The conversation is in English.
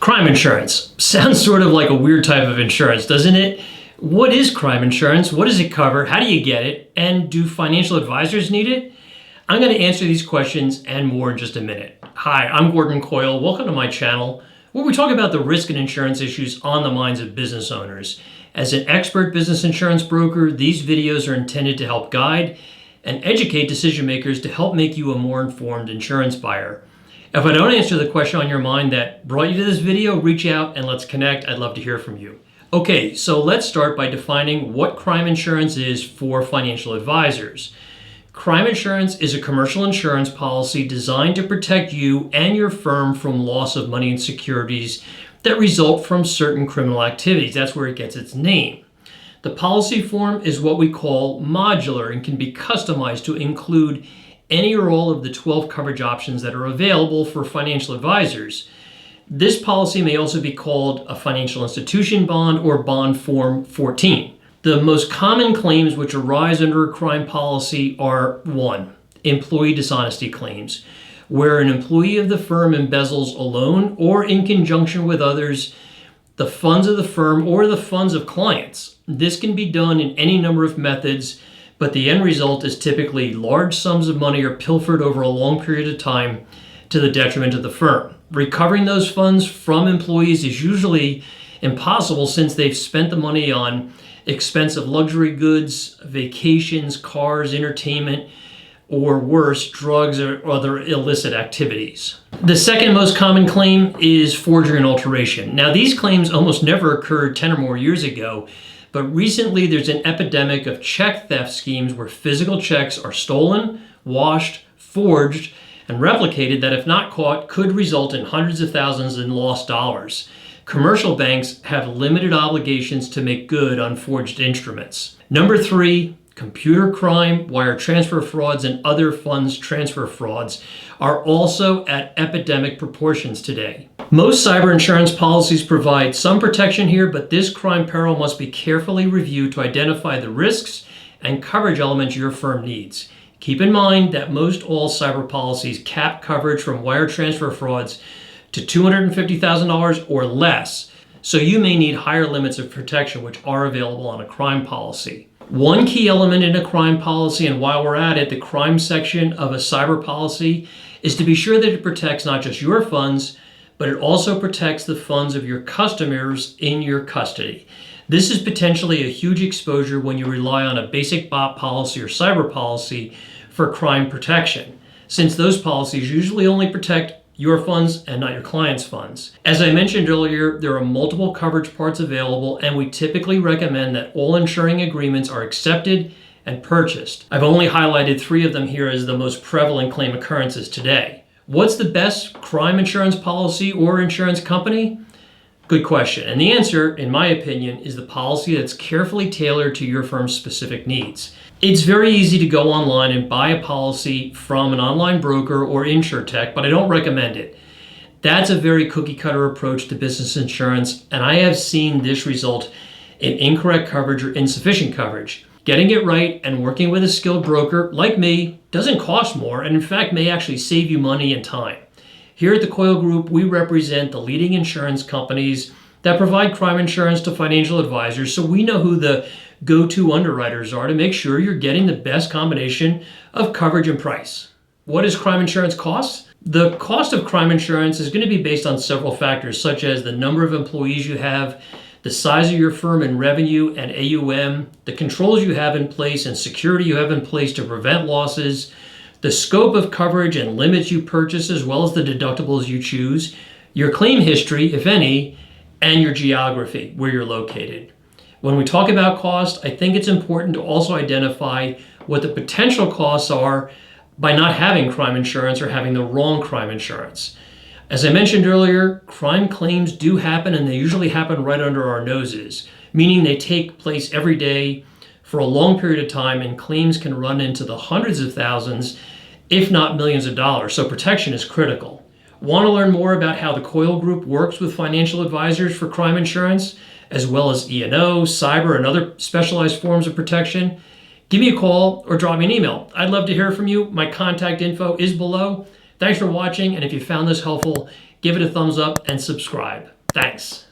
Crime insurance. Sounds sort of like a weird type of insurance, doesn't it? What is crime insurance? What does it cover? How do you get it? And do financial advisors need it? I'm going to answer these questions and more in just a minute. Hi, I'm Gordon Coyle. Welcome to my channel, where we talk about the risk and insurance issues on the minds of business owners. As an expert business insurance broker, these videos are intended to help guide and educate decision makers to help make you a more informed insurance buyer. If I don't answer the question on your mind that brought you to this video, reach out and let's connect. I'd love to hear from you. Okay, so let's start by defining what crime insurance is for financial advisors. Crime insurance is a commercial insurance policy designed to protect you and your firm from loss of money and securities that result from certain criminal activities. That's where it gets its name. The policy form is what we call modular and can be customized to include any or all of the 12 coverage options that are available for financial advisors. This policy may also be called a financial institution bond or bond form 14. The most common claims which arise under a crime policy are 1. Employee dishonesty claims, where an employee of the firm embezzles alone or in conjunction with others the funds of the firm or the funds of clients. This can be done in any number of methods, but the end result is typically large sums of money are pilfered over a long period of time to the detriment of the firm. Recovering those funds from employees is usually impossible since they've spent the money on expensive luxury goods, vacations, cars, entertainment, or worse, drugs or other illicit activities. The second most common claim is forgery and alteration. Now, these claims almost never occurred 10 or more years ago, but recently there's an epidemic of check theft schemes where physical checks are stolen, washed, forged, and replicated that, if not caught, could result in hundreds of thousands in lost dollars. Commercial banks have limited obligations to make good on forged instruments. Number 3, computer crime, wire transfer frauds, and other funds transfer frauds are also at epidemic proportions today. Most cyber insurance policies provide some protection here, but this crime peril must be carefully reviewed to identify the risks and coverage elements your firm needs. Keep in mind that most all cyber policies cap coverage from wire transfer frauds to $250,000 or less, so you may need higher limits of protection which are available on a crime policy. One key element in a crime policy, and while we're at it, the crime section of a cyber policy, is to be sure that it protects not just your funds, but it also protects the funds of your customers in your custody. This is potentially a huge exposure when you rely on a basic BOP policy or cyber policy for crime protection, since those policies usually only protect your funds and not your client's funds. As I mentioned earlier, there are multiple coverage parts available, and we typically recommend that all insuring agreements are accepted and purchased. I've only highlighted 3 of them here as the most prevalent claim occurrences today. What's the best crime insurance policy or insurance company? Good question. And the answer, in my opinion, is the policy that's carefully tailored to your firm's specific needs. It's very easy to go online and buy a policy from an online broker or insurtech, but I don't recommend it. That's a very cookie cutter approach to business insurance, and I have seen this result in incorrect coverage or insufficient coverage. Getting it right and working with a skilled broker like me doesn't cost more, and in fact may actually save you money and time. Here at the Coyle Group, we represent the leading insurance companies that provide crime insurance to financial advisors, so we know who the go-to underwriters are to make sure you're getting the best combination of coverage and price. What does crime insurance cost? The cost of crime insurance is going to be based on several factors, such as the number of employees you have, the size of your firm in revenue and AUM, the controls you have in place and security you have in place to prevent losses, the scope of coverage and limits you purchase, as well as the deductibles you choose, your claim history, if any, and your geography, where you're located. When we talk about cost, I think it's important to also identify what the potential costs are by not having crime insurance or having the wrong crime insurance. As I mentioned earlier, crime claims do happen, and they usually happen right under our noses, meaning they take place every day for a long period of time, and claims can run into the hundreds of thousands, if not millions of dollars, so protection is critical. Want to learn more about how the Coyle Group works with financial advisors for crime insurance, as well as E&O, cyber, and other specialized forms of protection? Give me a call or drop me an email. I'd love to hear from you. My contact info is below. Thanks for watching, and if you found this helpful, give it a thumbs up and subscribe. Thanks.